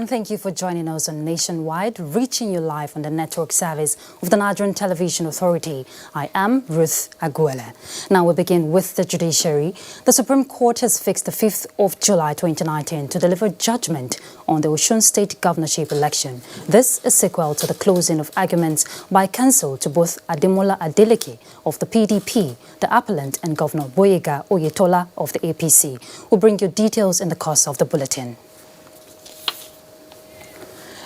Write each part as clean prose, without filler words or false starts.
And thank you for joining us on Nationwide, reaching you live on the network service of the Nigerian Television Authority. I am Ruth Aguele. Now we begin with the judiciary. The Supreme Court has fixed the 5th of July 2019 to deliver judgment on the Osun State governorship election. This is sequel to the closing of arguments by counsel to both Ademola Adeleke of the PDP, the appellant, and Governor Boyega Oyetola of the APC. We'll bring you details in the course of the bulletin.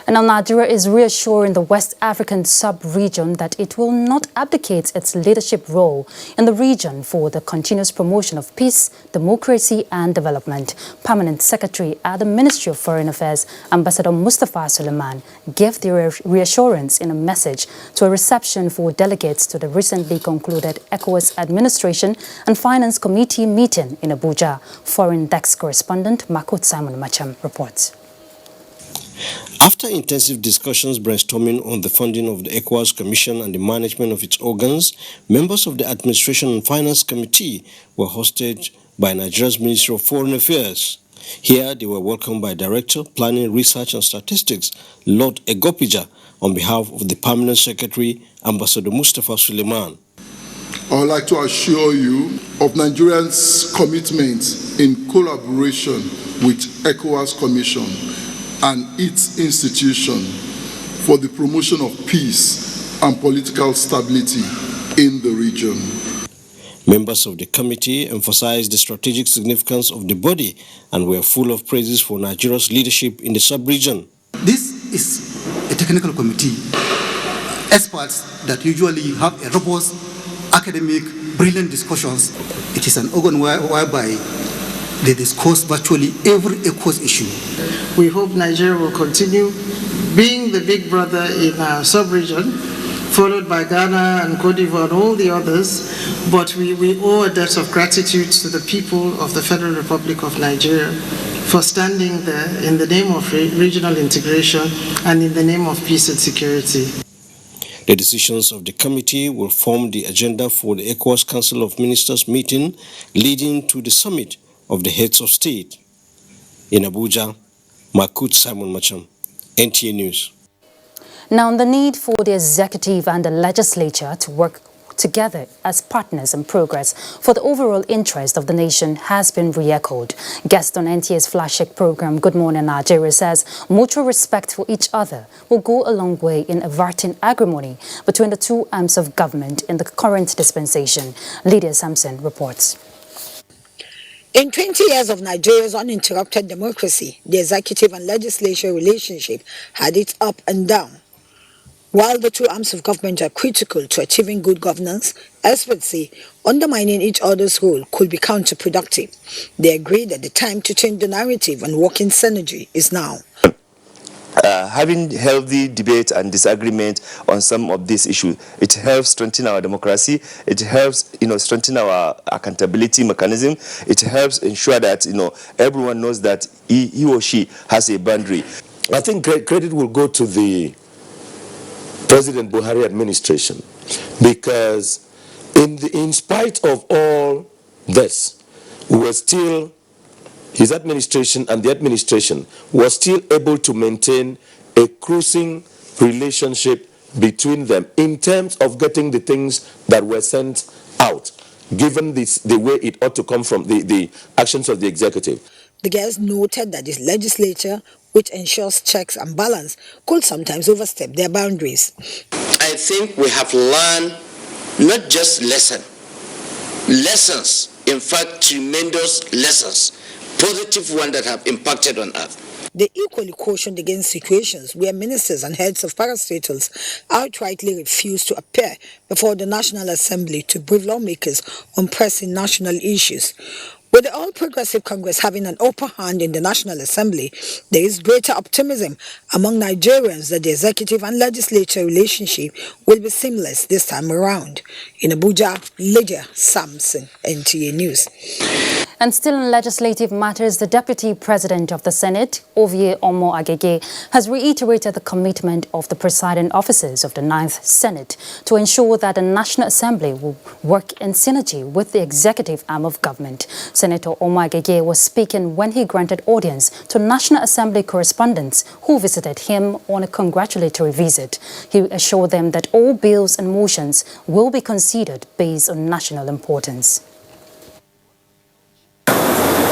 And now Nigeria is reassuring the West African sub-region that it will not abdicate its leadership role in the region for the continuous promotion of peace, democracy and development. Permanent Secretary at the Ministry of Foreign Affairs, Ambassador Mustafa Suleiman, gave the reassurance in a message to a reception for delegates to the recently concluded ECOWAS Administration and Finance Committee meeting in Abuja. Foreign Desk correspondent Makut Simon Macham reports. After intensive discussions brainstorming on the funding of the ECOWAS Commission and the management of its organs, members of the Administration and Finance Committee were hosted by Nigeria's Ministry of Foreign Affairs. Here, they were welcomed by Director, Planning, Research and Statistics, Lord Egopija, on behalf of the Permanent Secretary, Ambassador Mustafa Suleiman. I would like to assure you of Nigerians' commitment in collaboration with ECOWAS Commission and its institution for the promotion of peace and political stability in the region. Members of the committee emphasized the strategic significance of the body and were full of praises for Nigeria's leadership in the sub-region. This is a technical committee, experts that usually have a robust, academic, brilliant discussions. It is an organ whereby they discuss virtually every ECOWAS issue. We hope Nigeria will continue being the big brother in our sub-region, followed by Ghana and Cote d'Ivoire and all the others, but we owe a debt of gratitude to the people of the Federal Republic of Nigeria for standing there in the name of regional integration and in the name of peace and security. The decisions of the committee will form the agenda for the ECOWAS Council of Ministers meeting leading to the summit of the heads of state. In Abuja, Makut Simon Macham, NTA News. Now, on the need for the executive and the legislature to work together as partners in progress for the overall interest of the nation has been re-echoed. Guest on NTA's flagship program, Good Morning Nigeria, says mutual respect for each other will go a long way in averting agrimony between the two arms of government in the current dispensation. Lydia Sampson reports. In 20 years of Nigeria's uninterrupted democracy, the executive and legislature relationship had its up and down. While the two arms of government are critical to achieving good governance, experts say undermining each other's role could be counterproductive. They agree that the time to change the narrative and work in synergy is now. Having healthy debate and disagreement on some of these issues, it helps strengthen our democracy. It helps, strengthen our accountability mechanism. It helps ensure that, everyone knows that he or she has a boundary. I think credit will go to the President Buhari administration because in spite of all this, his administration and the administration was still able to maintain a cruising relationship between them in terms of getting the things that were sent out, given the way it ought to come from the actions of the executive. The guest noted that this legislature, which ensures checks and balance, could sometimes overstep their boundaries. I think we have learned not just lessons, in fact, tremendous lessons, positive ones that have impacted on us. They equally cautioned against situations where ministers and heads of parastatals outrightly refuse to appear before the National Assembly to brief lawmakers on pressing national issues. With the All Progressive Congress having an upper hand in the National Assembly, there is greater optimism among Nigerians that the executive and legislature relationship will be seamless this time around. In Abuja, Lydia Sampson, NTA News. And still in legislative matters, the Deputy President of the Senate, Ovie Omo Agege, has reiterated the commitment of the presiding officers of the 9th Senate to ensure that the National Assembly will work in synergy with the executive arm of government. Senator Omo Agege was speaking when he granted audience to National Assembly correspondents who visited him on a congratulatory visit. He assured them that all bills and motions will be considered based on national importance.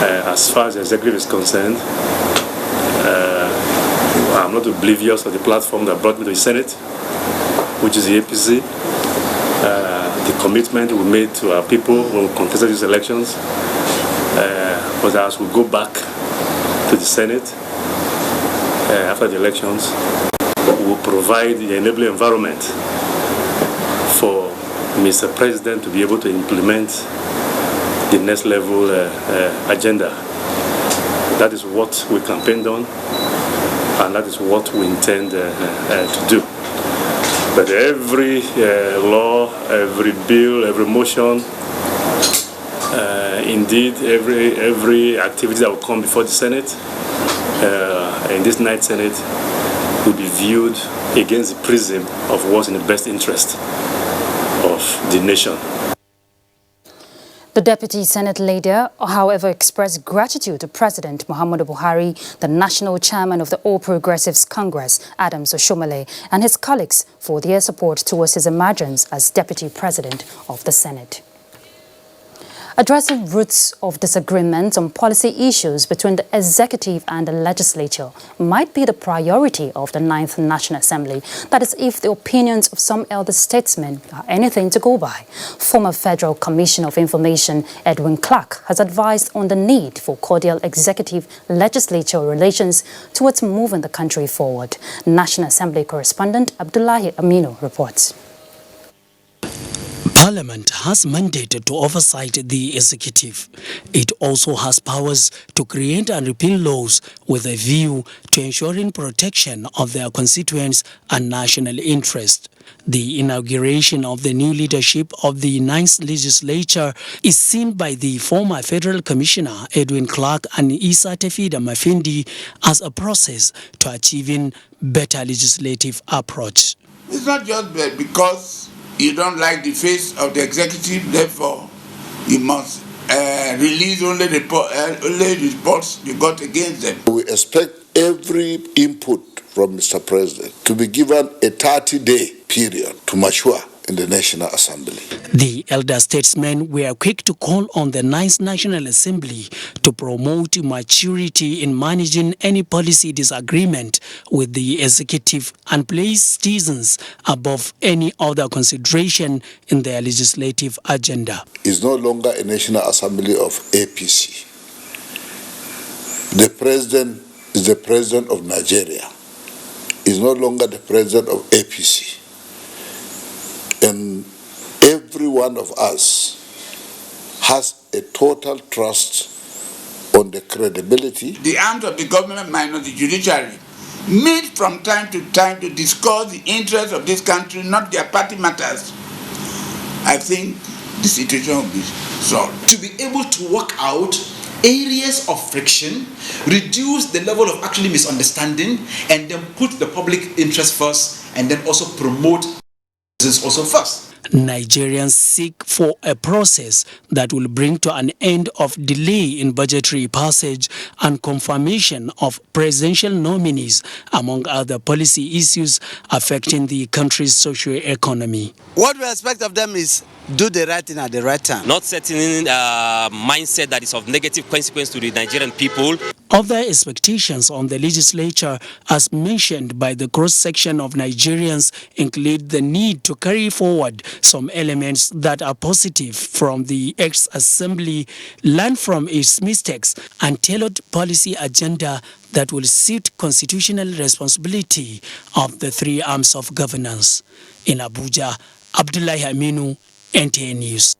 As far as the executive is concerned, I'm not oblivious of the platform that brought me to the Senate, which is the APC. The commitment we made to our people when we contested these elections was that as we go back to the Senate after the elections, we will provide the enabling environment for Mr. President to be able to implement the next level agenda. That is what we campaigned on, and that is what we intend to do. But every law, every bill, every motion, indeed every activity that will come before the Senate, in this 9th Senate, will be viewed against the prism of what's in the best interest of the nation. The Deputy Senate leader, however, expressed gratitude to President Muhammadu Buhari, the national chairman of the All Progressives Congress, Adams Oshomole, and his colleagues for their support towards his emergence as Deputy President of the Senate. Addressing roots of disagreements on policy issues between the executive and the legislature might be the priority of the 9th National Assembly. That is, if the opinions of some elder statesmen are anything to go by. Former Federal Commissioner of Information Edwin Clark has advised on the need for cordial executive-legislature relations towards moving the country forward. National Assembly correspondent Abdullahi Aminu reports. Parliament has mandated to oversight the executive. It also has powers to create and repeal laws with a view to ensuring protection of their constituents and national interest. The inauguration of the new leadership of the 9th legislature is seen by the former Federal Commissioner Edwin Clark and Isa Tefida Mafindi as a process to achieving better legislative approach. It's not just because you don't like the face of the executive, therefore you must release only reports you got against them. We expect every input from Mr. President to be given a 30-day period to mature in the National Assembly. The elder statesmen were quick to call on the 9th National Assembly to promote maturity in managing any policy disagreement with the executive and place citizens above any other consideration in their legislative agenda. It's no longer a National Assembly of APC. The President is the President of Nigeria. He's no longer the President of APC. And every one of us has a total trust on the credibility. The arms of the government minus the judiciary meet from time to time to discuss the interests of this country, not their party matters. I think the situation will be solved. To be able to work out areas of friction, reduce the level of actually misunderstanding, and then put the public interest first, and then also promote this also first. Nigerians seek for a process that will bring to an end of delay in budgetary passage and confirmation of presidential nominees, among other policy issues affecting the country's socio-economy. What we expect of them is do the right thing at the right time. Not setting a mindset that is of negative consequence to the Nigerian people. Other expectations on the legislature, as mentioned by the cross-section of Nigerians, include the need to carry forward some elements that are positive from the ex-assembly, learn from its mistakes, and tailored policy agenda that will suit constitutional responsibility of the three arms of governance. In Abuja, Abdullahi Aminu, NTA News.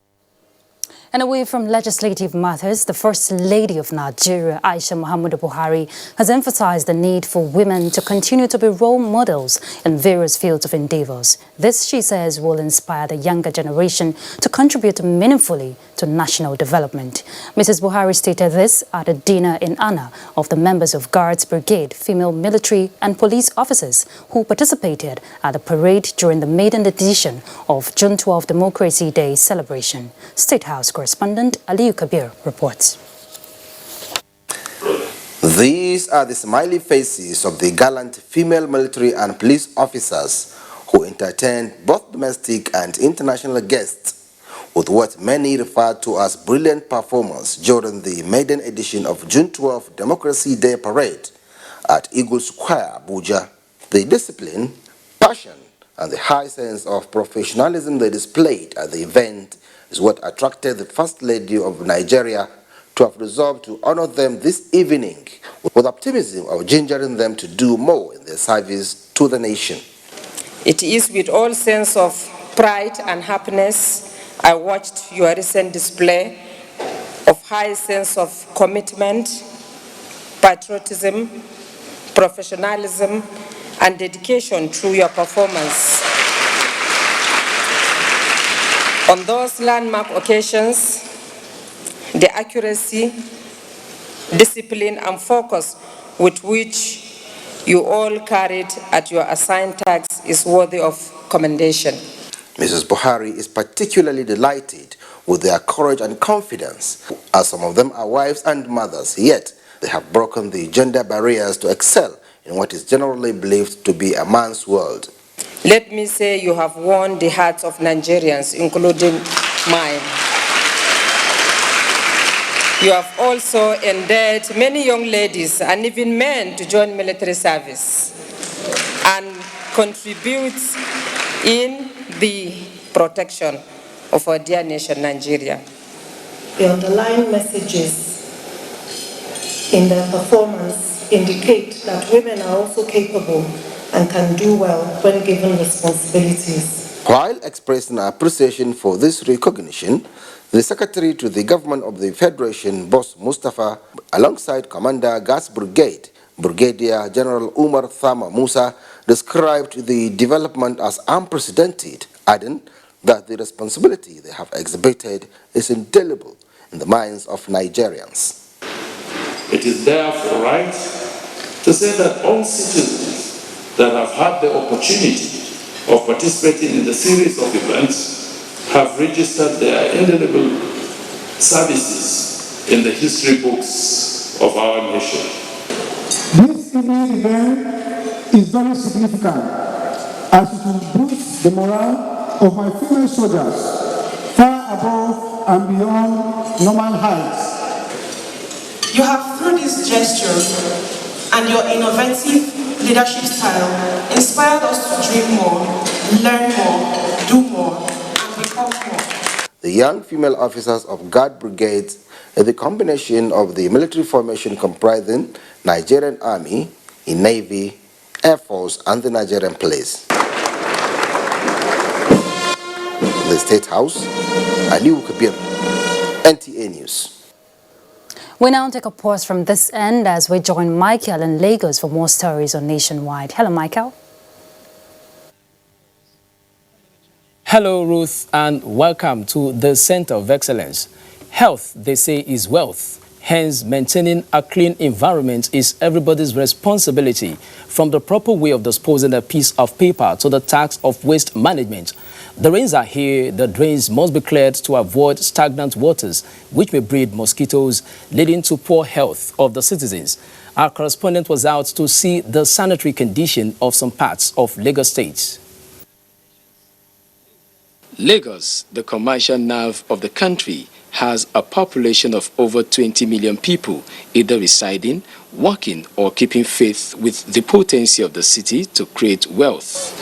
And away from legislative matters, the First Lady of Nigeria, Aisha Muhammadu Buhari, has emphasized the need for women to continue to be role models in various fields of endeavors. This, she says, will inspire the younger generation to contribute meaningfully to national development. Mrs. Buhari stated this at a dinner in honor of the members of Guards Brigade, female military and police officers who participated at the parade during the maiden edition of June 12 Democracy Day celebration. State House correspondent Aliyu Kabir reports. These are the smiley faces of the gallant female military and police officers who entertained both domestic and international guests with what many refer to as brilliant performance during the maiden edition of June 12 Democracy Day Parade at Eagle Square, Abuja. The discipline, passion, and the high sense of professionalism they displayed at the event is what attracted the First Lady of Nigeria to have resolved to honor them this evening with optimism of gingering them to do more in their service to the nation. It is with all sense of pride and happiness I watched your recent display of high sense of commitment, patriotism, professionalism, and dedication through your performance. On those landmark occasions, the accuracy, discipline, and focus with which you all carried at your assigned tasks is worthy of commendation. Mrs. Buhari is particularly delighted with their courage and confidence, as some of them are wives and mothers, yet they have broken the gender barriers to excel in what is generally believed to be a man's world. Let me say you have won the hearts of Nigerians, including mine. You have also endeared many young ladies and even men to join military service and contribute in the protection of our dear nation, Nigeria. The underlying messages in their performance indicate that women are also capable and can do well when given responsibilities. While expressing appreciation for this recognition, the Secretary to the Government of the Federation, Boss Mustafa, alongside Commander Gas Brigade, Brigadier General Umar Thama Musa, described the development as unprecedented, adding that the responsibility they have exhibited is indelible in the minds of Nigerians. It is therefore right to say that all citizens that have had the opportunity of participating in the series of events have registered their indelible services in the history books of our nation. This evening event is very significant as it will boost the morale of my female soldiers far above and beyond normal heights. You have, through this gesture and your innovative leadership style, inspired us to dream more, learn more, do more, and become more. The young female officers of Guard Brigades are the combination of the military formation comprising Nigerian Army, Navy, Air Force, and the Nigerian Police. The State House, Aliyu Kabir, NTA News. We now take a pause from this end as we join Michael in Lagos for more stories on Nationwide. Hello, Michael. Hello, Ruth, and welcome to the Center of Excellence. Health, they say, is wealth. Hence, maintaining a clean environment is everybody's responsibility, from the proper way of disposing a piece of paper to the task of waste management. The rains are here, the drains must be cleared to avoid stagnant waters, which may breed mosquitoes, leading to poor health of the citizens. Our correspondent was out to see the sanitary condition of some parts of Lagos State. Lagos, the commercial nerve of the country, has a population of over 20 million people, either residing, working, or keeping faith with the potency of the city to create wealth.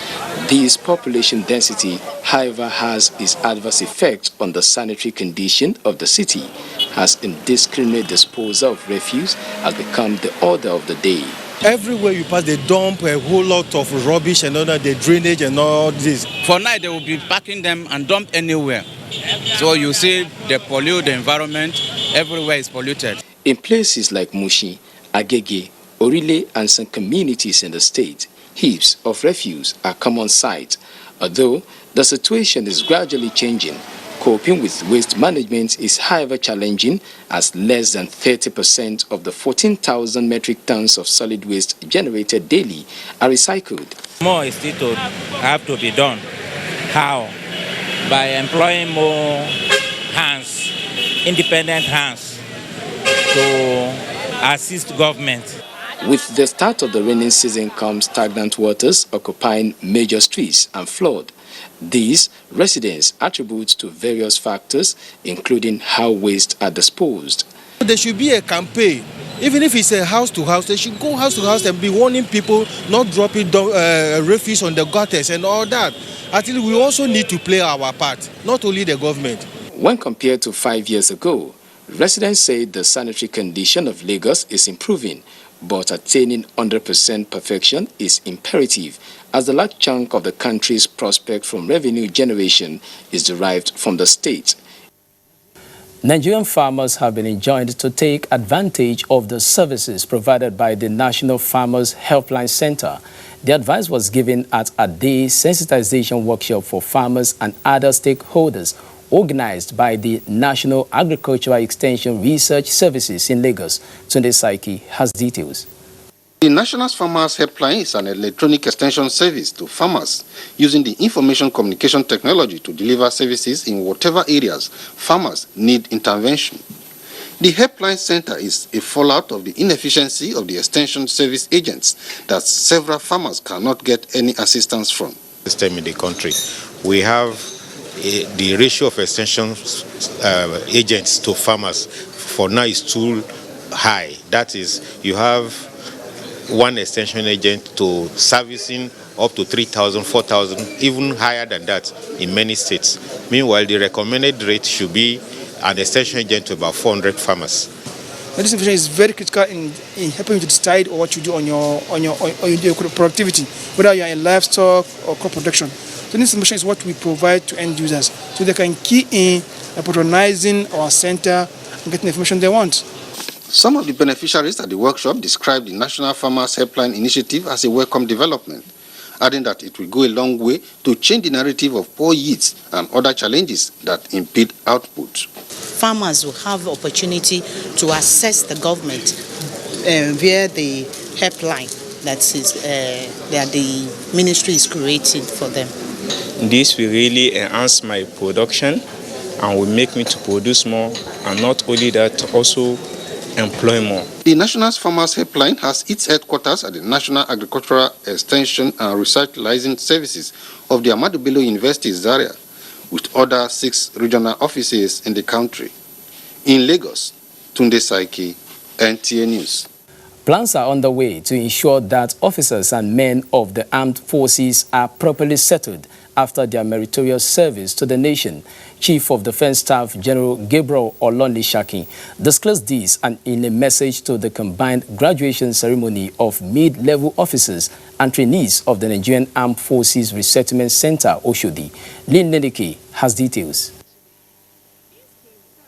This population density, however, has its adverse effect on the sanitary condition of the city, as indiscriminate disposal of refuse has become the order of the day. Everywhere you pass, they dump a whole lot of rubbish and all that, the drainage and all this. For now, they will be packing them and dump anywhere. So you see they pollute the environment, everywhere is polluted. In places like Mushi, Agege, Orile and some communities in the state, heaps of refuse are common sight. Although the situation is gradually changing, coping with waste management is however challenging, as less than 30% of the 14,000 metric tons of solid waste generated daily are recycled. More is still to have to be done. How? By employing more hands, independent hands, to assist government. With the start of the rainy season comes stagnant waters occupying major streets and flood. These residents attribute to various factors, including how waste are disposed. There should be a campaign. Even if it's a house to house, they should go house to house and be warning people not dropping refuse on the gutters and all that. I think we also need to play our part, not only the government. When compared to 5 years ago, residents say the sanitary condition of Lagos is improving, but attaining 100% perfection is imperative, as the large chunk of the country's prospect from revenue generation is derived from the state. Nigerian farmers have been enjoined to take advantage of the services provided by the National Farmers Helpline Center. The advice was given at a day sensitization workshop for farmers and other stakeholders organized by the National Agricultural Extension Research Services in Lagos. Tunde Saiki has details. The National Farmers Helpline is an electronic extension service to farmers using the information communication technology to deliver services in whatever areas farmers need intervention. The Helpline Center is a fallout of the inefficiency of the extension service agents that several farmers cannot get any assistance from. This time in the country, we have the ratio of extension agents to farmers for now is too high. That is, you have one extension agent to servicing up to 3,000, 4,000, even higher than that in many states. Meanwhile, the recommended rate should be an extension agent to about 400 farmers. This information is very critical in helping you to decide what you do on your productivity, whether you are in livestock or crop production. So this information is what we provide to end users, so they can key in patronizing our center and getting the information they want. Some of the beneficiaries at the workshop described the National Farmers Helpline initiative as a welcome development, adding that it will go a long way to change the narrative of poor yields and other challenges that impede output. Farmers will have the opportunity to assess the government via the helpline that the ministry is creating for them. This will really enhance my production and will make me to produce more, and not only that, also employ more. The National Farmers Helpline has its headquarters at the National Agricultural Extension and Research Licensing Services of the Ahmadu Bello University Zaria, with other 6 regional offices in the country. In Lagos, Tunde Saiki, NTA News. Plans are underway to ensure that officers and men of the armed forces are properly settled after their meritorious service to the nation. Chief of Defense Staff General Gabriel Olonishaki disclosed this and in a message to the combined graduation ceremony of mid-level officers and trainees of the Nigerian Armed Forces Resettlement Center, Oshodi. Lynn Nedeke has details.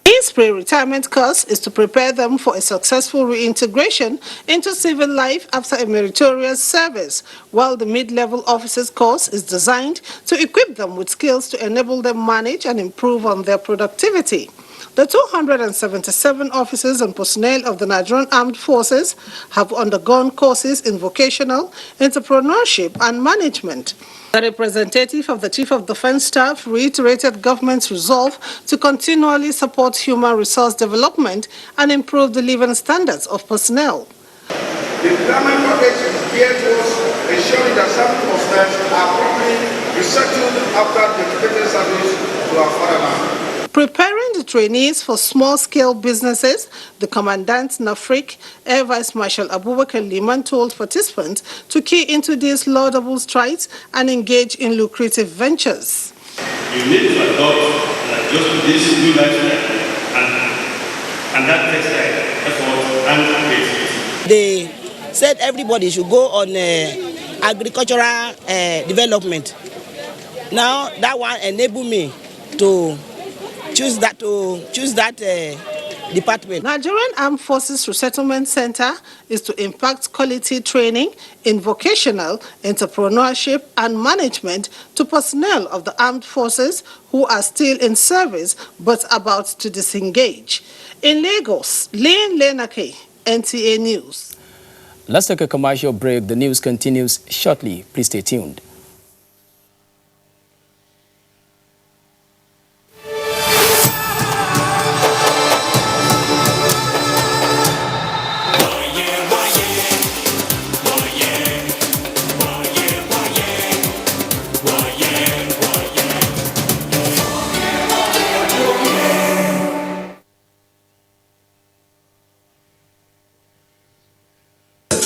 This pre-retirement course is to prepare them for a successful reintegration into civil life after a meritorious service, while the mid-level officers course is designed to equip them with skills to enable them manage and improve on their productivity. The 277 officers and personnel of the Nigerian Armed Forces have undergone courses in vocational, entrepreneurship and management. The representative of the Chief of Defense Staff reiterated government's resolve to continually support human resource development and improve the living standards of personnel. The deployment package is geared towards ensuring that some personnel are properly resettled after dedicated service to our fatherland. Preparing the trainees for small-scale businesses, the Commandant Nafrik, Air Vice Marshal Abubakar Liman told participants to key into these laudable strides and engage in lucrative ventures. You need to adopt just this new lifestyle and that takes effort and creativity. They said everybody should go on agricultural development. Now that one enabled me to choose that department. Nigerian Armed Forces Resettlement Center is to impact quality training in vocational, entrepreneurship, and management to personnel of the armed forces who are still in service but about to disengage. In Lagos, Lane Lenake, NTA News. Let's take a commercial break. The news continues shortly. Please stay tuned.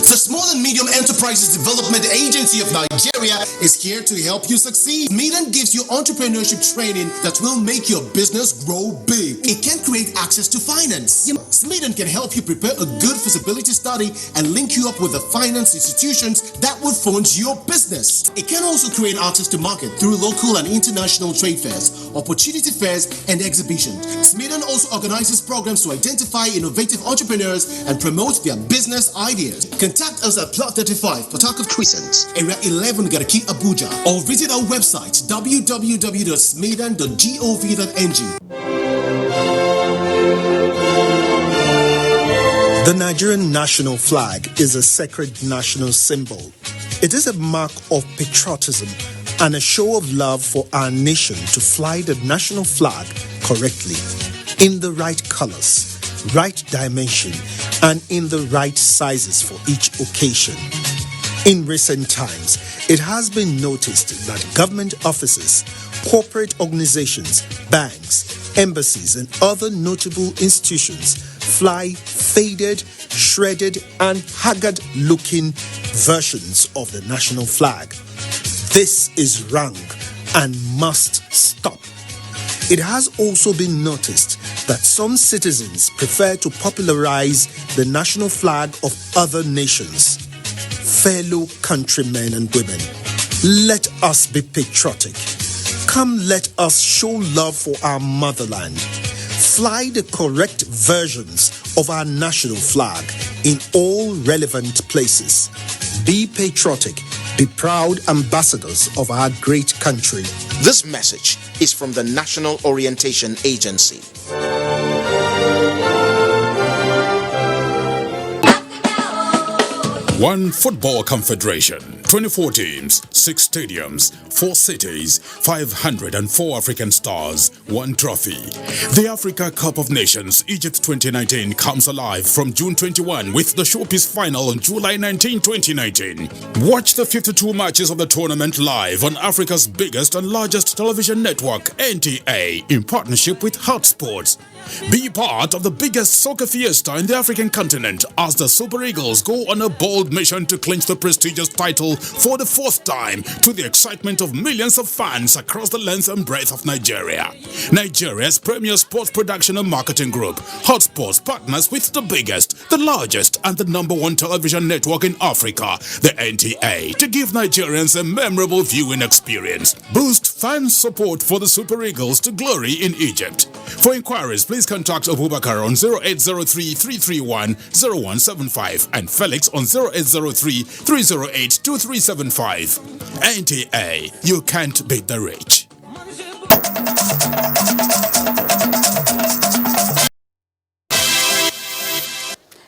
The Small and Medium Enterprises Development Agency of Nigeria is here to help you succeed. Smeeden gives you entrepreneurship training that will make your business grow big. It can create access to finance. Smeeden can help you prepare a good feasibility study and link you up with the finance institutions that will fund your business. It can also create access to market through local and international trade fairs, opportunity fairs, and exhibitions. Smeeden also organizes programs to identify innovative entrepreneurs and promote their business ideas. Contact us at Plot 35, Port Harcourt Crescent, Area 11, Garaki, Abuja, or visit our website www.smeeden.gov.ng. The Nigerian national flag is a sacred national symbol. It is a mark of patriotism and a show of love for our nation to fly the national flag correctly, in the right colors, right dimension, and in the right sizes for each occasion. In recent times, it has been noticed that government offices, corporate organizations, banks, embassies, and other notable institutions fly faded, shredded, and haggard-looking versions of the national flag. This is wrong and must stop. It has also been noticed that some citizens prefer to popularize the national flag of other nations. Fellow countrymen and women, let us be patriotic. Come, let us show love for our motherland. Fly the correct versions of our national flag in all relevant places. Be patriotic. Be proud ambassadors of our great country. This message is from the National Orientation Agency. One Football Confederation, 24 teams, 6 stadiums, 4 cities, 504 African stars, 1 trophy. The Africa Cup of Nations Egypt 2019 comes alive from June 21 with the showpiece final on July 19, 2019. Watch the 52 matches of the tournament live on Africa's biggest and largest television network, NTA, in partnership with Hot Sports. Be part of the biggest soccer fiesta in the African continent as the Super Eagles go on a bold mission to clinch the prestigious title for the 4th time, to the excitement of millions of fans across the length and breadth of Nigeria. Nigeria's premier sports production and marketing group, Hot Sports, partners with the biggest, the largest, and the #1 television network in Africa, the NTA, to give Nigerians a memorable viewing experience. Boost fan support for the Super Eagles to glory in Egypt. For inquiries, please contact Abubakar on 0803-331-0175 and Felix on 0803-308-2375. NTA, you can't beat the rich.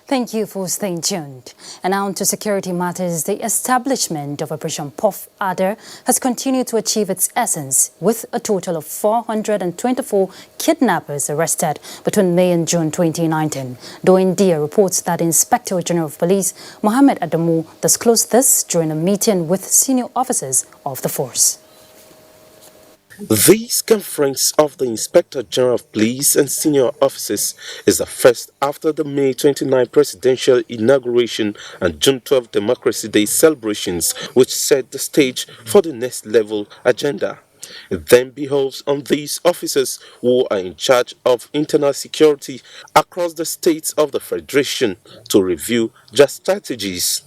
Thank you for staying tuned. And now to security matters. The establishment of Operation Puff Adder has continued to achieve its essence, with a total of 424 kidnappers arrested between May and June 2019. Doindia reports that Inspector General of Police Mohammed Adamu disclosed this during a meeting with senior officers of the force. This conference of the Inspector General of Police and senior officers is the first after the May 29 presidential inauguration and June 12 Democracy Day celebrations, which set the stage for the next level agenda. It then behoves on these officers who are in charge of internal security across the states of the Federation to review their strategies.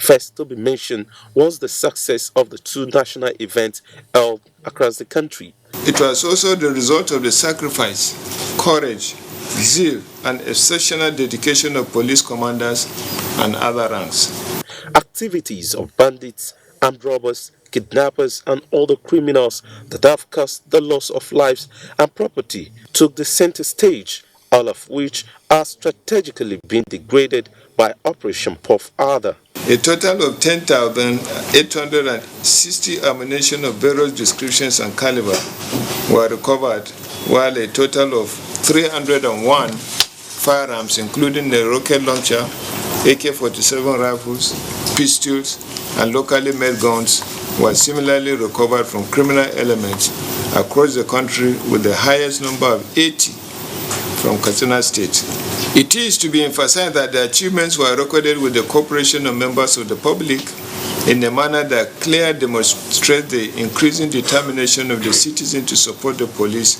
First to be mentioned was the success of the two national events held across the country. It was also the result of the sacrifice, courage, zeal, and exceptional dedication of police commanders and other ranks. Activities of bandits, armed robbers, kidnappers, and other criminals that have caused the loss of lives and property took the center stage, all of which are strategically being degraded by Operation Puff Adder. A total of 10,860 ammunition of various descriptions and caliber were recovered, while a total of 301 firearms, including the rocket launcher, AK-47 rifles, pistols, and locally made guns, were similarly recovered from criminal elements across the country, with the highest number of 80 from Katsina State. It is to be emphasized that the achievements were recorded with the cooperation of members of the public in a manner that clearly demonstrates the increasing determination of the citizens to support the police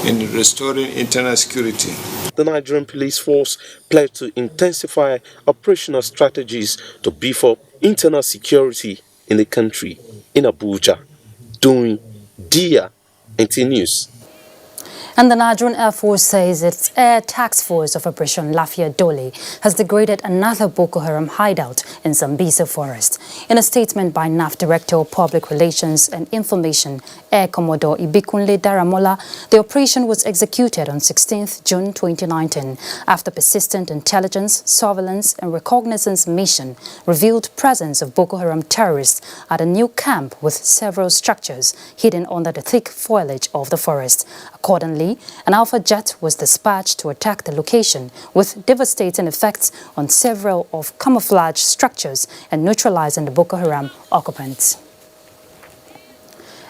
in restoring internal security. The Nigerian police force pledged to intensify operational strategies to beef up internal security in the country. In Abuja, doing Dia NT News. And the Nigerian Air Force says its Air Task Force of Operation Lafia Dole has degraded another Boko Haram hideout in Sambisa Forest. In a statement by NAF Director of Public Relations and Information, Air Commodore Ibikunle Daramola, the operation was executed on 16th June 2019 after persistent intelligence, surveillance and reconnaissance mission revealed presence of Boko Haram terrorists at a new camp with several structures hidden under the thick foliage of the forest. Accordingly, an Alpha jet was dispatched to attack the location with devastating effects on several of camouflage structures and neutralizing the Boko Haram occupants.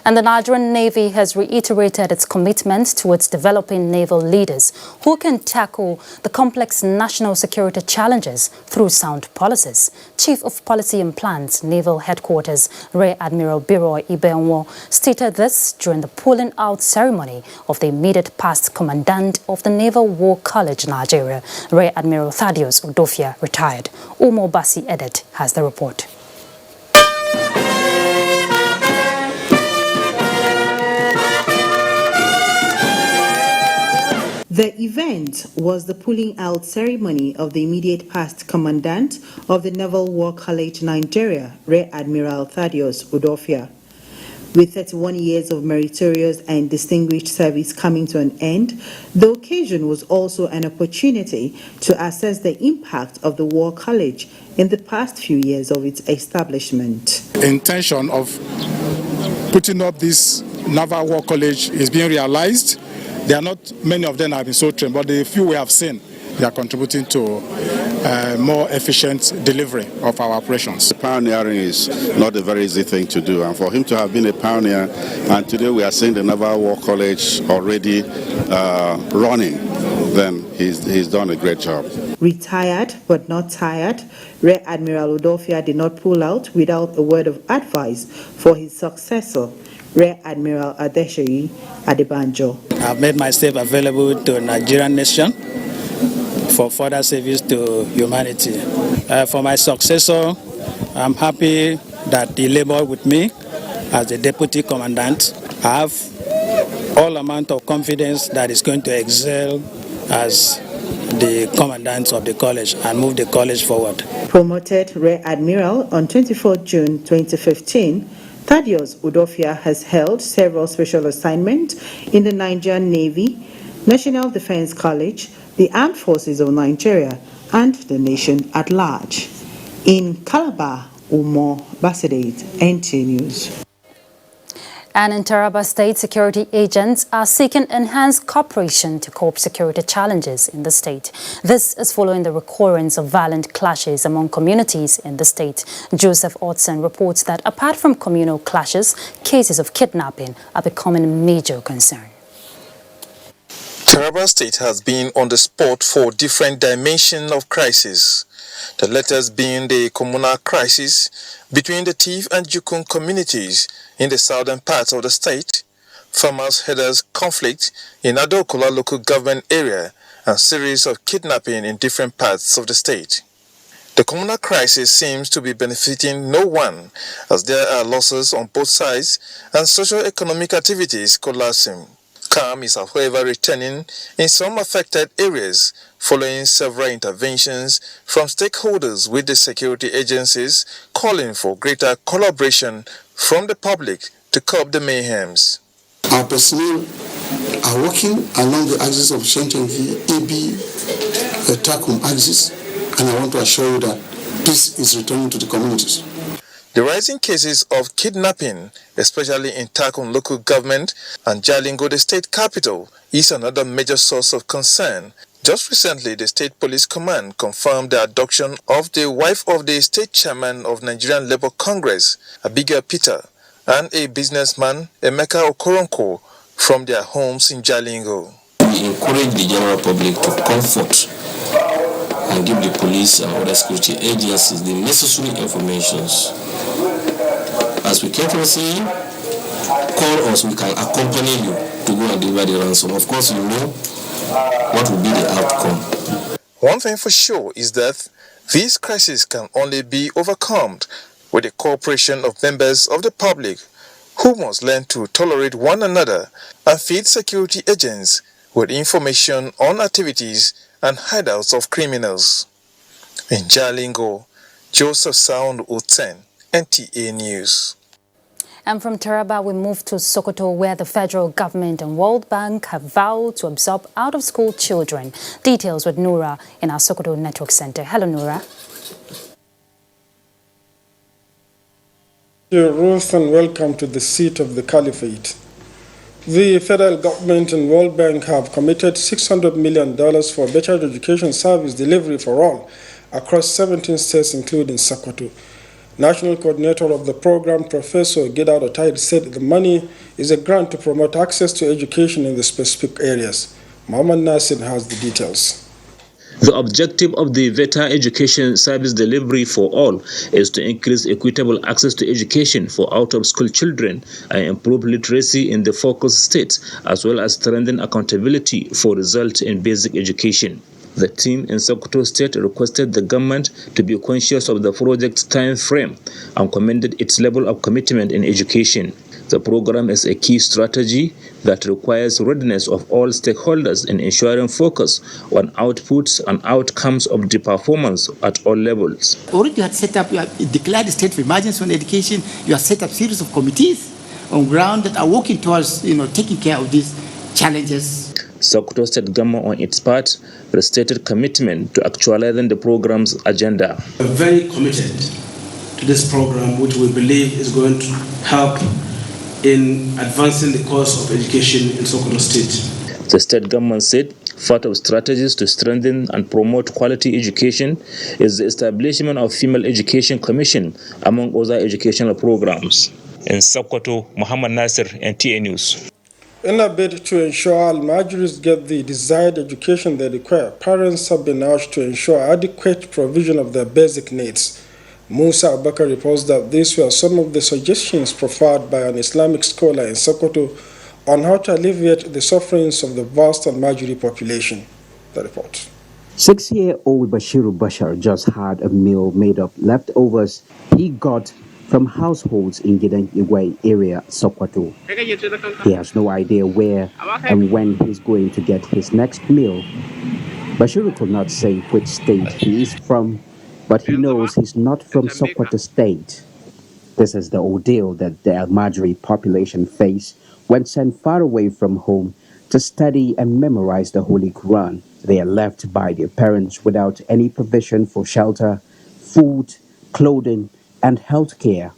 And the Nigerian Navy has reiterated its commitment towards developing naval leaders who can tackle the complex national security challenges through sound policies. Chief of Policy and Plans, Naval Headquarters, Rear Admiral Biroy Ibenwo, stated this during the pulling out ceremony of the immediate past Commandant of the Naval War College, Nigeria, Rear Admiral Thaddeus Udofia, retired. Umo Basi Edet has the report. The event was the pulling out ceremony of the immediate past Commandant of the Naval War College, Nigeria, Rear Admiral Thaddeus Udofia. With 31 years of meritorious and distinguished service coming to an end, the occasion was also an opportunity to assess the impact of the War College in the past few years of its establishment. The intention of putting up this Naval War College is being realized. There are not many of them have been so trained, but the few we have seen, they are contributing to more efficient delivery of our operations. Pioneering is not a very easy thing to do, and for him to have been a pioneer, and today we are seeing the Naval War College already running, then he's done a great job. Retired but not tired, Rear Admiral Udofia did not pull out without a word of advice for his successor, Rear Admiral Adeshoyi Adebanjo. I've made myself available to the Nigerian nation for further service to humanity. For my successor, I'm happy that he labored with me as the Deputy Commandant. I have all amount of confidence that he's going to excel as the Commandant of the college and move the college forward. Promoted Rear Admiral on 24 June 2015, Thaddeus Udofia has held several special assignments in the Nigerian Navy, National Defense College, the Armed Forces of Nigeria, and the nation at large. In Calabar, Umo Basidate, NT News. And in Taraba State, security agents are seeking enhanced cooperation to cope security challenges in the state. This is following the recurrence of violent clashes among communities in the state. Joseph Otson reports that apart from communal clashes, cases of kidnapping are becoming a major concern. Taraba State has been on the spot for different dimensions of crisis. The latest being the communal crisis between the Tiv and Jukun communities in the southern parts of the state, farmers-herders conflict in Adokola local government area, and series of kidnapping in different parts of the state. The communal crisis seems to be benefiting no one, as there are losses on both sides and socio-economic activities collapsing. Calm is, however, returning in some affected areas following several interventions from stakeholders, with the security agencies calling for greater collaboration from the public to curb the mayhems. Our personnel are working along the axis of Shentengi, AB, Takum axis, and I want to assure you that peace is returning to the communities. The rising cases of kidnapping, especially in Takum local government and Jalingo, the state capital, is another major source of concern. Just recently, the State Police Command confirmed the abduction of the wife of the state chairman of Nigerian Labour Congress, Abuja Peter, and a businessman, Emeka Okoronko, from their homes in Jalingo. We encourage the general public to comfort and give the police and other security agencies the necessary informations. As we carefully say, call us, we can accompany you to go and deliver the ransom. Of course, you know what will be the outcome. One thing for sure is that these crises can only be overcome with the cooperation of members of the public, who must learn to tolerate one another and feed security agents with information on activities and hideouts of criminals. In Jalingo, Joseph Sound Uten, NTA News. And from Taraba, we move to Sokoto, where the federal government and World Bank have vowed to absorb out-of-school children. Details with Noura in our Sokoto Network Center. Hello, Noura. Ruth, and welcome to the seat of the Caliphate. The federal government and World Bank have committed $600 million for better education service delivery for all across 17 states, including Sokoto. National coordinator of the program, Professor Gida Otaid, said the money is a grant to promote access to education in the specific areas. Muhammad Nasir has the details. The objective of the VETA education service delivery for all is to increase equitable access to education for out-of-school children and improve literacy in the focus states, as well as strengthen accountability for results in basic education. The team in Sokoto State requested the government to be conscious of the project's time frame and commended its level of commitment in education. The program is a key strategy that requires readiness of all stakeholders in ensuring focus on outputs and outcomes of the performance at all levels. Already you had set up, you have declared a state of emergency on education, you have set up a series of committees on ground that are working towards taking care of these challenges. Sokoto State government on its part restated commitment to actualizing the program's agenda. We're very committed to this program, which we believe is going to help in advancing the course of education in Sokoto State. The state government said part of strategies to strengthen and promote quality education is the establishment of Female Education Commission, among other educational programs. In Sokoto, Muhammad Nasir, NTA News. In a bid to ensure Al-Majris get the desired education they require, parents have been urged to ensure adequate provision of their basic needs. Musa Abakar reports that these were some of the suggestions proffered by an Islamic scholar in Sokoto on how to alleviate the sufferings of the vast Al-Majri population. The report. 6-year-old Bashiru Bashar just had a meal made of leftovers he got from households in Gidan Igwe area, Sokoto. He has no idea where and when he's going to get his next meal. Bashiru could not say which state he is from, but he knows he's not from Sokoto State. This is the ordeal that the Al-Majri population face when sent far away from home to study and memorize the Holy Quran. They are left by their parents without any provision for shelter, food, clothing, and health care.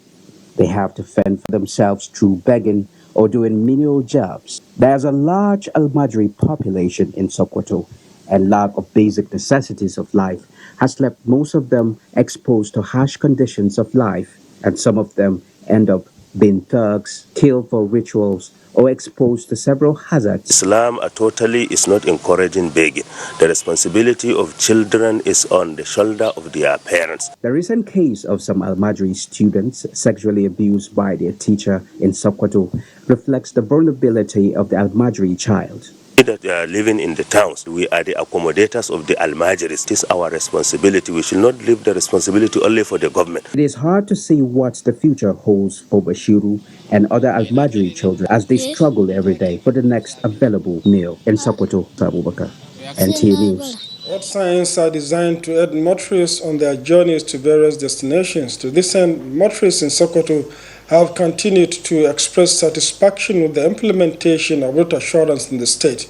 They have to fend for themselves through begging or doing menial jobs. There's a large Al-Majri population in Sokoto, and lack of basic necessities of life has left most of them exposed to harsh conditions of life, and some of them end up being thugs, killed for rituals, or exposed to several hazards. Islam totally is not encouraging begging. The responsibility of children is on the shoulder of their parents. The recent case of some Al-Majri students sexually abused by their teacher in Sokoto reflects the vulnerability of the Al-Majri child. that living in the towns, we are the accommodators of the Almajiris. It is our responsibility. We should not leave the responsibility only for the government. It is hard to see what the future holds for Bashiru and other Almajiri children as they struggle every day for the next available meal. In Sokoto, Abubakar, NTA News. Earth Science are designed to aid motorists on their journeys to various destinations. To this end, motorists in Sokoto have continued to express satisfaction with the implementation of route assurance in the state.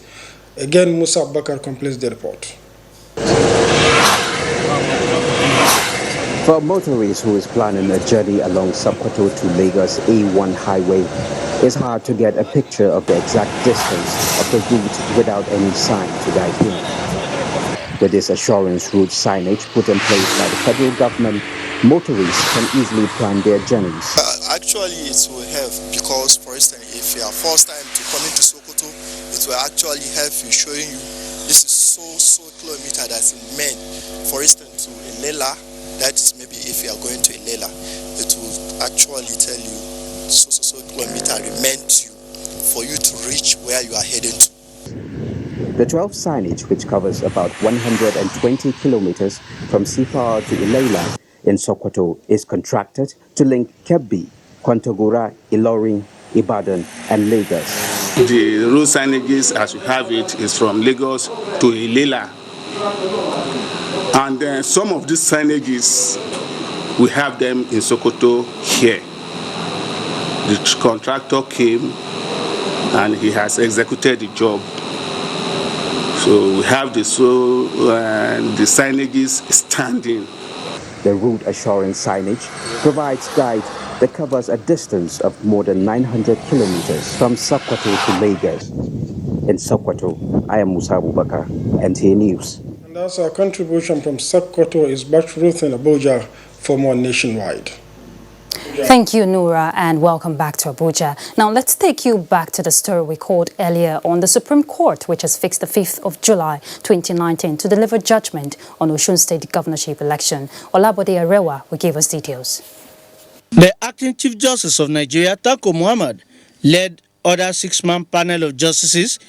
Again, Musa Bakar completes the report. For a motorist who is planning a journey along Sokoto to Lagos A1 highway, it's hard to get a picture of the exact distance of the route without any sign to guide him. With this assurance route signage put in place by the federal government, motorists can easily plan their journeys. Actually, it will help because, for instance, if you are first time to come into Sokoto, it will actually help you showing you this is so kilometer that's in men. For instance, to Ilela, that is maybe if you are going to Ilela, it will actually tell you so kilometer remains you for you to reach where you are heading to. The 12 signage, which covers about 120 kilometers from Sifar to Ilela in Sokoto, is contracted to link Kebbi, Kontagora, Ilorin, Ibadan, and Lagos. The road signages, as we have it, is from Lagos to Ilela. And then some of these signages, we have them in Sokoto here. The contractor came and he has executed the job. So we have the signages standing. The route assurance signage provides guide that covers a distance of more than 900 kilometers from Sokoto to Lagos. In Sokoto, I am Musa Abubakar, NTA News. And that's our contribution from Sokoto is back to Ruth in Abuja for more nationwide. Thank you, Noura, and welcome back to Abuja. Now, let's take you back to the story we called earlier on the Supreme Court, which has fixed the 5th of July 2019 to deliver judgment on Osun State governorship election. Olabode Arewa will give us details. The acting Chief Justice of Nigeria, Tanko Muhammad, led other 6-man panel of justices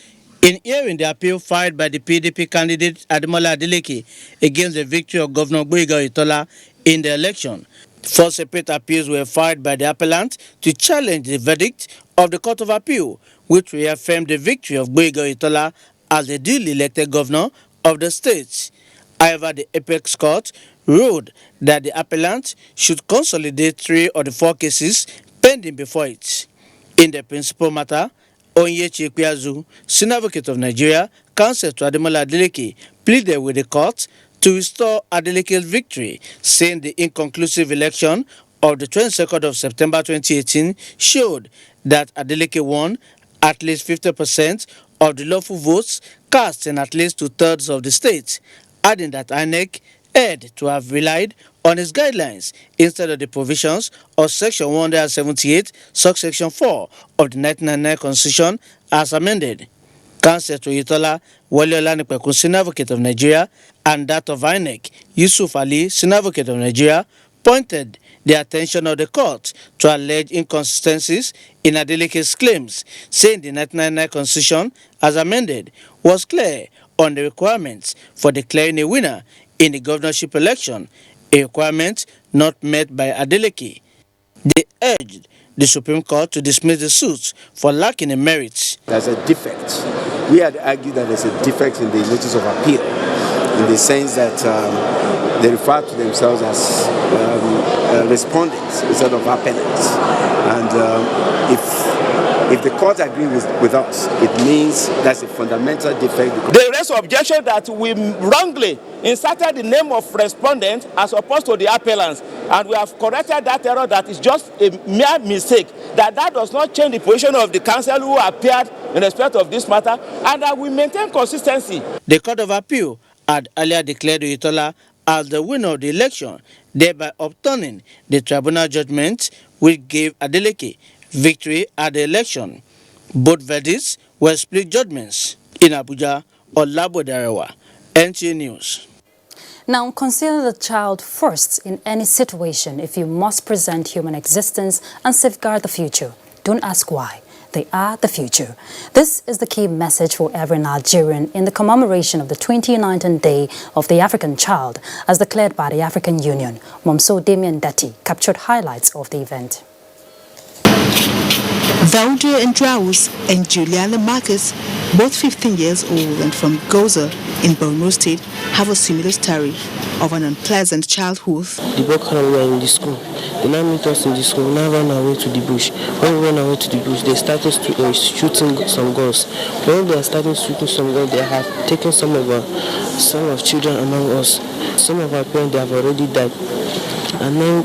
in hearing the appeal filed by the PDP candidate Ademola Adeleke against the victory of Governor Gboyega Oyetola in the election. 4 separate appeals were filed by the appellant to challenge the verdict of the Court of Appeal, which reaffirmed the victory of Gboyega Oyetola as the duly elected governor of the state. However, the Apex Court ruled that the appellant should consolidate 3 of the 4 cases pending before it. In the principal matter, Onyechi Ekweazu, Senior Advocate of Nigeria, counsel to Ademola Adeleke, pleaded with the court to restore Adeleke's victory, saying the inconclusive election of the 22nd of September 2018 showed that Adeleke won at least 50% of the lawful votes cast in at least 2/3 of the state, adding that INEC had to have relied on his guidelines instead of the provisions of Section 178, subsection 4 of the 1999 Constitution as amended. Counsel to Oyetola, Wale Olanipekun, Senior Advocate of Nigeria, and that of INEC, Yusuf Ali, Senior Advocate of Nigeria, pointed the attention of the court to alleged inconsistencies in Adeleke's claims, saying the 1999 Constitution, as amended, was clear on the requirements for declaring a winner in the governorship election, a requirement not met by Adeleke. They urged the Supreme Court to dismiss the suits for lacking in merit. There's a defect. We had argued that there's a defect in the notice of appeal, in the sense that they refer to themselves as respondents instead of appellants. And if the court agrees with us, it means that's a fundamental defect. They raise objection that we wrongly inserted the name of respondent as opposed to the appellants, and we have corrected that error. That is just a mere mistake. That does not change the position of the counsel who appeared in respect of this matter, and that we maintain consistency. The Court of Appeal had earlier declared Oyetola as the winner of the election, thereby overturning the tribunal judgment which gave Adeleke victory at the election. Both verdicts were split judgments. In Abuja, Olabode Arewa, NTA News. Now, consider the child first in any situation if you must present human existence and safeguard the future. Don't ask why. They are the future. This is the key message for every Nigerian in the commemoration of the 2019 Day of the African Child, as declared by the African Union. Momso Damian Dati captured highlights of the event. Valdir Andraus and Juliana Marcus, both 15 years old and from Goza in Borno State, have a similar story of an unpleasant childhood. The boy we were in the school. They now meet us in the school. We now run away to the bush. When we run away to the bush, they started shooting some girls. When they are starting shooting some girls, they have taken some of children among us. Some of our parents, they have already died. And then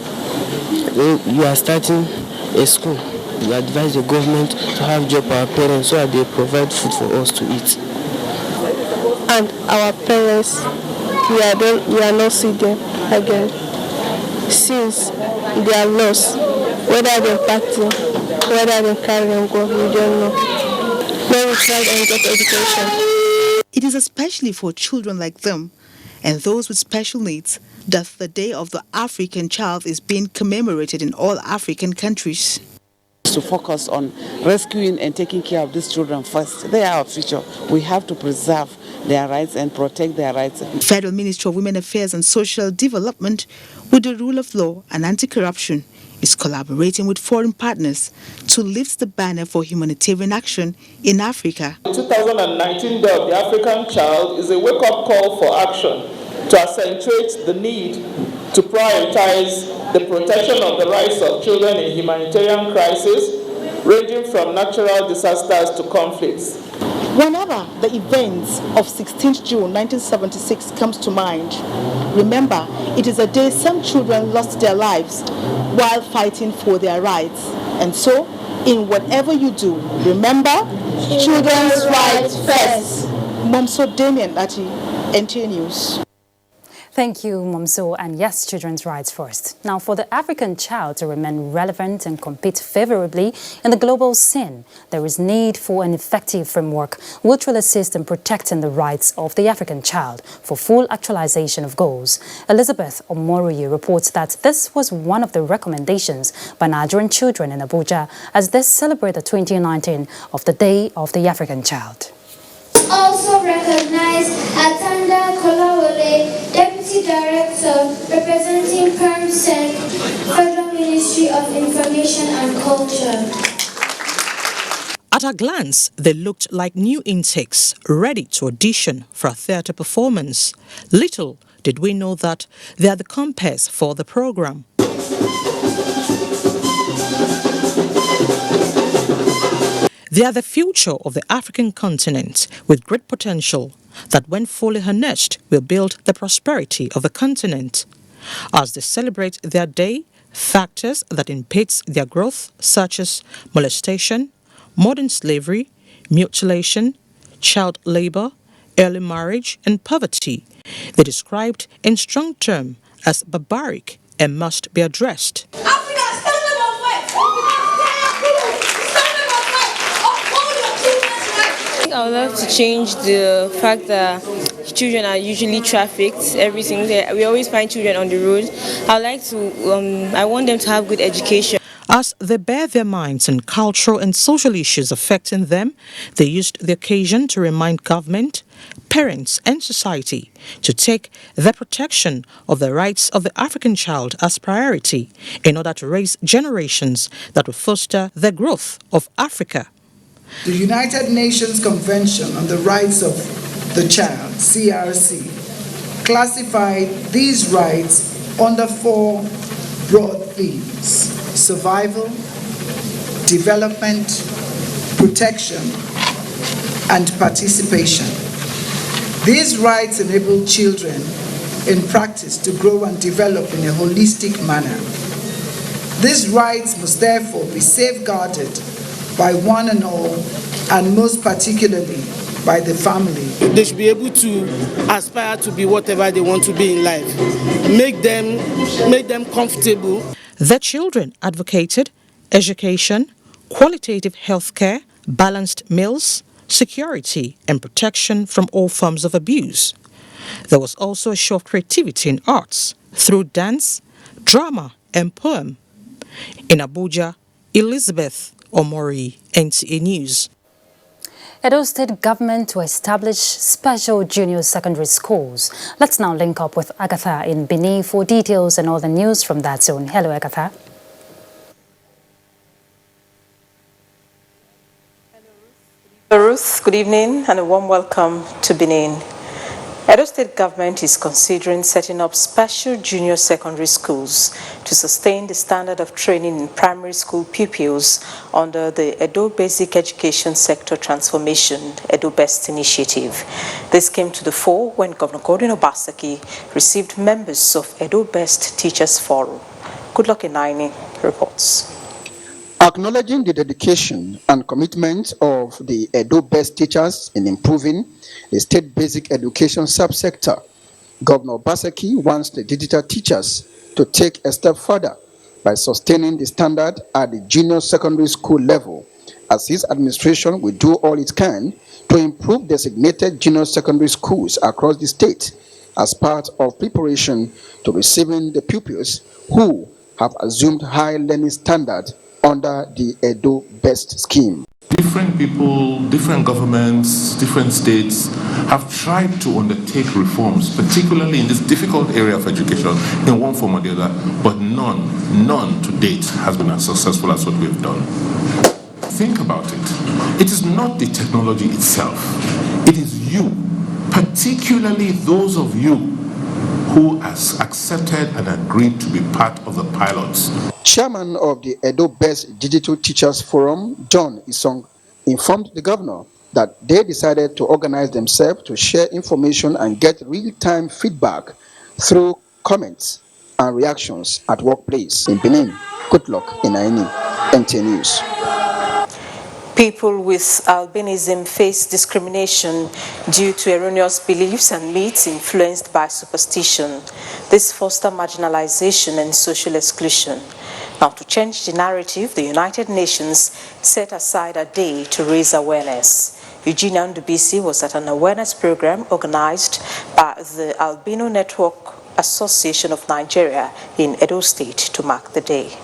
we are starting a school. We advise the government to have job for our parents so that they provide food for us to eat. And our parents, we are not seeing them again. Since they are lost, whether they're partying, whether they're carrying go, we don't know. Then we try and get education. It is especially for children like them and those with special needs that the Day of the African Child is being commemorated in all African countries. To focus on rescuing and taking care of these children first. They are our future. We have to preserve their rights and protect their rights. Federal Ministry of Women Affairs and Social Development, with the rule of law and anti-corruption, is collaborating with foreign partners to lift the banner for humanitarian action in Africa. The 2019 Day of the African Child is a wake-up call for action to accentuate the need to prioritize the protection of the rights of children in humanitarian crises, ranging from natural disasters to conflicts. Whenever the events of 16th June 1976 comes to mind, remember it is a day some children lost their lives while fighting for their rights. And so, in whatever you do, remember children's rights first. Momso Damian Dati, NTA News. Thank you, Momso. And yes, children's rights first. Now, for the African child to remain relevant and compete favorably in the global scene, there is need for an effective framework which will assist in protecting the rights of the African child for full actualization of goals. Elizabeth Omoroye reports that this was one of the recommendations by Nigerian children in Abuja as they celebrate the 2019 of the Day of the African Child. Also recognize Atanda Kolawole, Deputy Director representing PERMSEC, Federal Ministry of Information and Culture. At a glance, they looked like new intakes, ready to audition for a theatre performance. Little did we know that they are the compass for the program. They are the future of the African continent with great potential that when fully harnessed will build the prosperity of the continent. As they celebrate their day, factors that impede their growth such as molestation, modern slavery, mutilation, child labor, early marriage and poverty, they described in strong terms as barbaric and must be addressed. I would love to change the fact that children are usually trafficked every single day. We always find children on the road. I want them to have good education. As they bear their minds on cultural and social issues affecting them, they used the occasion to remind government, parents and society to take the protection of the rights of the African child as priority in order to raise generations that will foster the growth of Africa. The United Nations Convention on the Rights of the Child, CRC, classified these rights under 4 broad themes: survival, development, protection, and participation. These rights enable children in practice to grow and develop in a holistic manner. These rights must therefore be safeguarded by one and all, and most particularly by the family. They should be able to aspire to be whatever they want to be in life. Make them comfortable. The children advocated education, qualitative health care, balanced meals, security and protection from all forms of abuse. There was also a show of creativity in arts through dance, drama and poem. In Abuja, Elizabeth Omori, NTA News. Edo State government to establish special junior secondary schools. Let's now link up with Agatha in Benin for details and all the news from that zone. Hello, Agatha. Ruth, good evening and a warm welcome to Benin. Edo State government is considering setting up special junior secondary schools to sustain the standard of training in primary school pupils under the Edo Basic Education Sector Transformation Edo Best Initiative. This came to the fore when Governor Godwin Obaseki received members of Edo Best Teachers Forum. Goodluck Inaini reports. Acknowledging the dedication and commitment of the Edo Best teachers in improving the state basic education subsector, Governor Obaseki wants the digital teachers to take a step further by sustaining the standard at the junior secondary school level, as his administration will do all it can to improve designated junior secondary schools across the state as part of preparation to receiving the pupils who have assumed high learning standard under the Edo Best scheme. Different people, different governments, different states have tried to undertake reforms, particularly in this difficult area of education, in one form or the other, but none to date has been as successful as what we've done. Think about it. It is not the technology itself. It is you, particularly those of you who has accepted and agreed to be part of the pilots. Chairman of the Edo Best Digital Teachers Forum, John Isong, informed the governor that they decided to organize themselves to share information and get real-time feedback through comments and reactions at workplace. In Benin, Goodluck Inaini, NTA News. People with albinism face discrimination due to erroneous beliefs and myths influenced by superstition. This fosters marginalization and social exclusion. Now, to change the narrative, the United Nations set aside a day to raise awareness. Eugenia Ndubisi was at an awareness program organized by the Albino Network Association of Nigeria in Edo State to mark the day.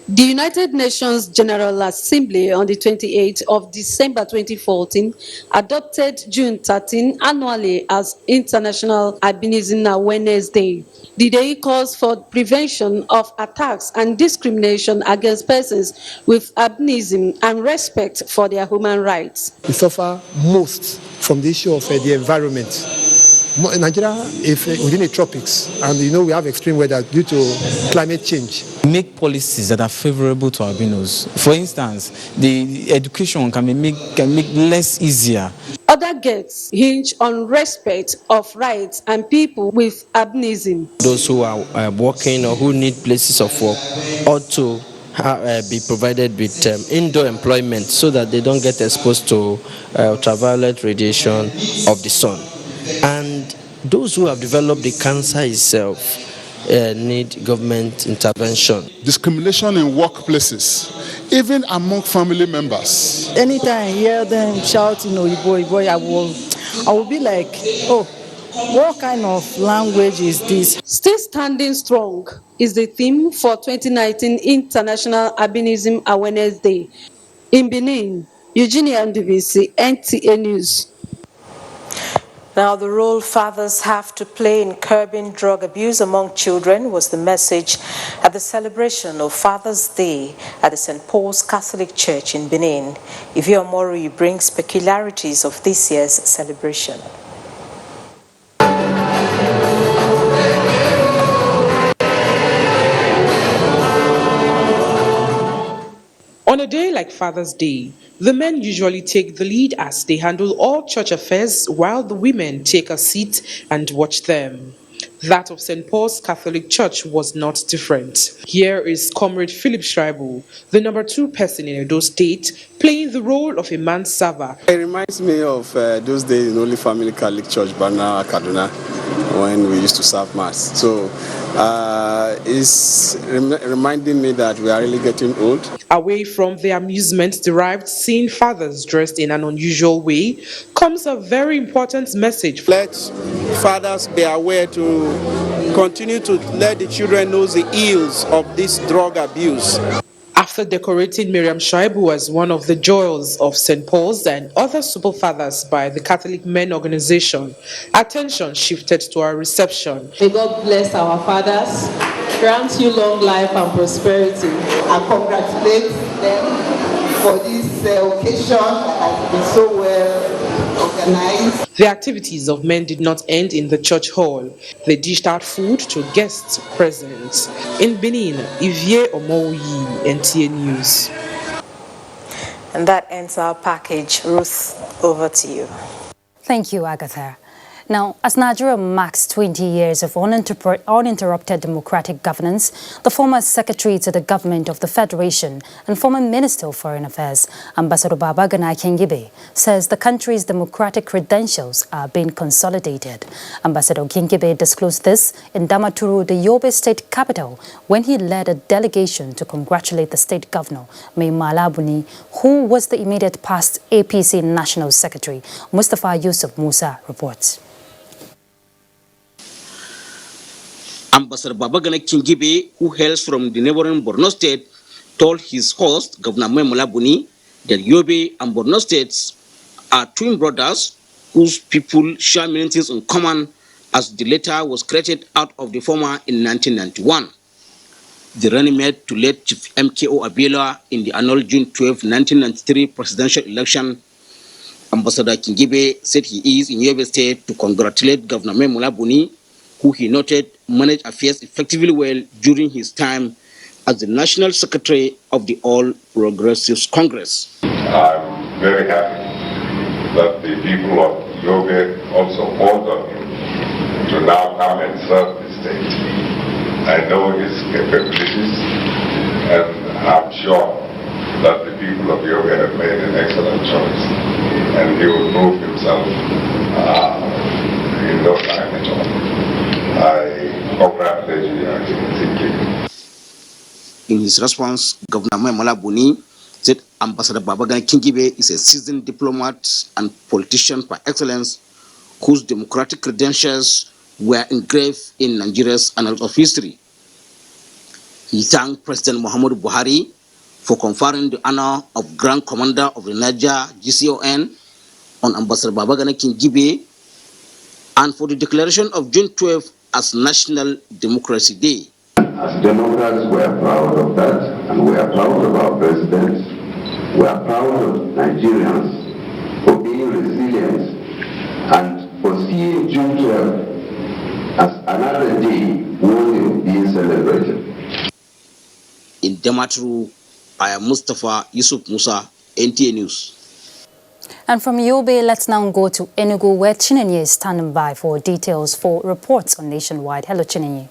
The United Nations General Assembly on the 28th of December 2014 adopted June 13 annually as International Albinism Awareness Day. The day calls for prevention of attacks and discrimination against persons with albinism and respect for their human rights. We suffer most from the issue of the environment. Nigeria is within the tropics, and we have extreme weather due to climate change. Make policies that are favorable to albinos. For instance, the education can make less easier. Other guests hinge on respect of rights and people with albinism. Those who are working or who need places of work ought to be provided with indoor employment so that they don't get exposed to ultraviolet radiation of the sun. And those who have developed the cancer itself need government intervention. Discrimination in workplaces, even among family members. Anytime I hear them shouting, boy, I will be like, oh, what kind of language is this? Still standing strong is the theme for 2019 International Albinism Awareness Day. In Benin, Eugenia Ndubisi, NTA News. Now, the role fathers have to play in curbing drug abuse among children was the message at the celebration of Father's Day at the St. Paul's Catholic Church in Benin. Ivio Mori brings peculiarities of this year's celebration. On a day like Father's Day, the men usually take the lead as they handle all church affairs while the women take a seat and watch them. That of St. Paul's Catholic Church was not different. Here is Comrade Philip Schreibel, the number 2 person in Edo State, playing the role of a manserver. It reminds me of those days in Holy Family Catholic Church, Bana, Kaduna, when we used to serve Mass. So it's reminding me that we are really getting old. Away from the amusement derived seeing fathers dressed in an unusual way comes a very important message. Let fathers be aware to continue to let the children know the ills of this drug abuse. After decorating Miriam Shaibu as one of the jewels of St. Paul's and other superfathers by the Catholic Men Organization, attention shifted to our reception. May God bless our fathers, grant you long life and prosperity, and congratulate them for this occasion that has been so well organized. The activities of men did not end in the church hall. They dished out food to guests present. In Benin, Ivie Omoyi, NTA News. And that ends our package. Ruth, over to you. Thank you, Agatha. Now, as Nigeria marks 20 years of uninterrupted democratic governance, the former Secretary to the Government of the Federation and former Minister of Foreign Affairs, Ambassador Babagana Kingibe, says the country's democratic credentials are being consolidated. Ambassador Kingibe disclosed this in Damaturu, the Yobe state capital, when he led a delegation to congratulate the state governor, Mai Malabuni, who was the immediate past APC National Secretary. Mustafa Yusuf Musa reports. Ambassador Babagana Kingibe, who hails from the neighboring Borno state, told his host, Governor Mai Buni, that Yobe and Borno states are twin brothers whose people share many things in common, as the latter was created out of the former in 1991. The running mate to late Chief MKO Abiola in the annual June 12, 1993 presidential election, Ambassador Kingibe said he is in Yobe state to congratulate Governor Mai Buni, who he noted managed affairs effectively well during his time as the National Secretary of the All Progressives Congress. I'm very happy that the people of Yobe also called on him to now come and serve the state. I know his capabilities, and I'm sure that the people of Yobe have made an excellent choice, and he will prove himself in no time at all. I congratulate you, In his response, Governor Mai Buni said Ambassador Babagana Kingibe is a seasoned diplomat and politician par excellence, whose democratic credentials were engraved in Nigeria's annals of history. He thanked President Muhammadu Buhari for conferring the honor of Grand Commander of the Niger GCON on Ambassador Babagana Kingibe, and for the declaration of June 12 as National Democracy Day. As Democrats, we are proud of that, and we are proud of our president. We are proud of Nigerians for being resilient and for seeing June 12 as another day worthy of being celebrated. In Damaturu, I am Mustafa Yusuf Musa, NTA News. And from Yobe, let's now go to Enugu, where Chinenye is standing by for details for reports on Nationwide. Hello, Chinenye.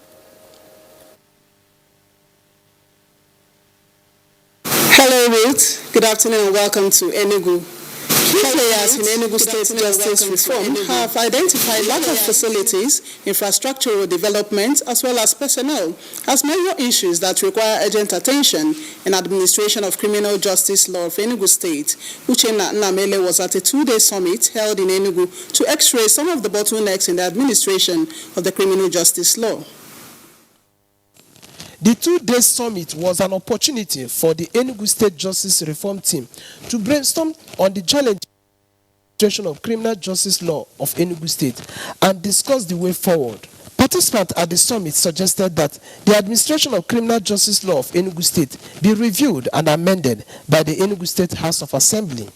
Hello, Ruth. Good afternoon and welcome to Enugu. Players in Enugu State Justice Reform have identified lack of facilities, infrastructural development, as well as personnel as major issues that require urgent attention in administration of criminal justice law of Enugu State. Uchenna Namele was at a two-day summit held in Enugu to x-ray some of the bottlenecks in the administration of the criminal justice law. The two-day summit was an opportunity for the Enugu State Justice Reform Team to brainstorm on the challenge of criminal justice law of Enugu State and discuss the way forward. Participants at the summit suggested that the administration of criminal justice law of Enugu State be reviewed and amended by the Enugu State House of Assembly.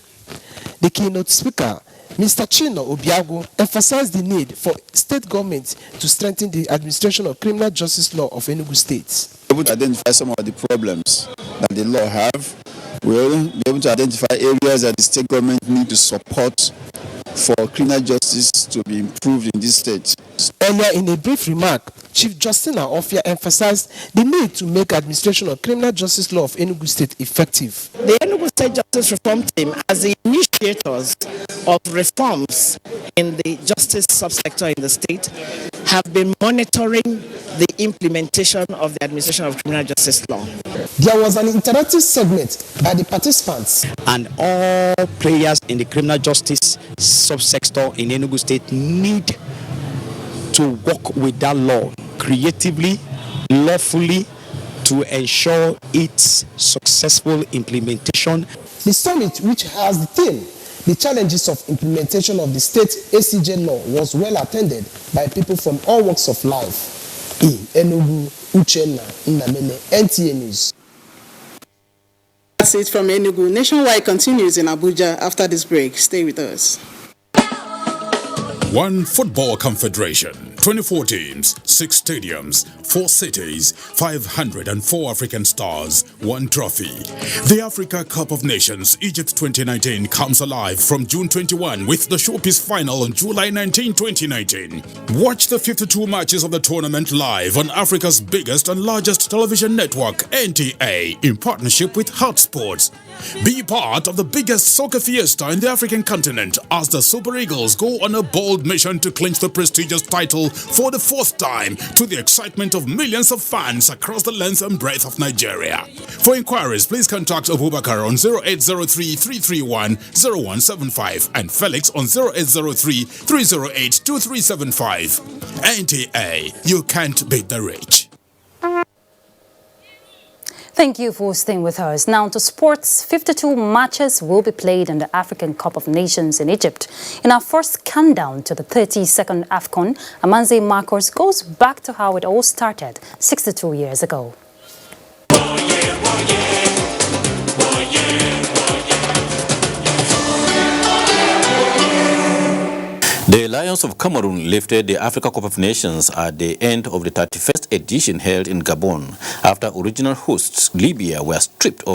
The keynote speaker, Mr. Chino Obiago, emphasized the need for state government to strengthen the administration of criminal justice law of Enugu State. Able to identify some of the problems that the law have. We'll be able to identify areas that the state government need to support for criminal justice to be improved in this state. Earlier in a brief remark, Chief Justina Ofia emphasized the need to make administration of criminal justice law of Enugu State effective. The Enugu State Justice Reform Team, as the initiators of reforms in the justice subsector in the state, have been monitoring the implementation of the administration of criminal justice law. There was an interactive segment by the participants. And all players in the criminal justice subsector in Enugu State need to work with that law creatively, lawfully, to ensure its successful implementation. The summit, which has the theme, the challenges of implementation of the state ACJ law, was well attended by people from all walks of life. In Enugu, Uchenna, Nnamene, NTA News. That's it from Enugu. Nationwide continues in Abuja after this break. Stay with us. One Football Confederation, 24 teams, 6 stadiums, 4 cities, 504 African stars, 1 trophy. The Africa Cup of Nations Egypt 2019 comes alive from June 21 with the showpiece final on July 19, 2019. Watch the 52 matches of the tournament live on Africa's biggest and largest television network, NTA, in partnership with Hot Sports. Be part of the biggest soccer fiesta in the African continent as the Super Eagles go on a bold mission to clinch the prestigious title for the 4th time, to the excitement of millions of fans across the length and breadth of Nigeria. For inquiries, please contact Abubakar on 0803-331-0175 and Felix on 0803-308-2375. NTA, you can't beat the rich. Thank you for staying with us. Now to sports. 52 matches will be played in the African Cup of Nations in Egypt. In our first countdown to the 32nd AFCON, Amanze Marcos goes back to how it all started 62 years ago. The Lions of Cameroon lifted the Africa Cup of Nations at the end of the 31st edition held in Gabon after original hosts Libya were stripped of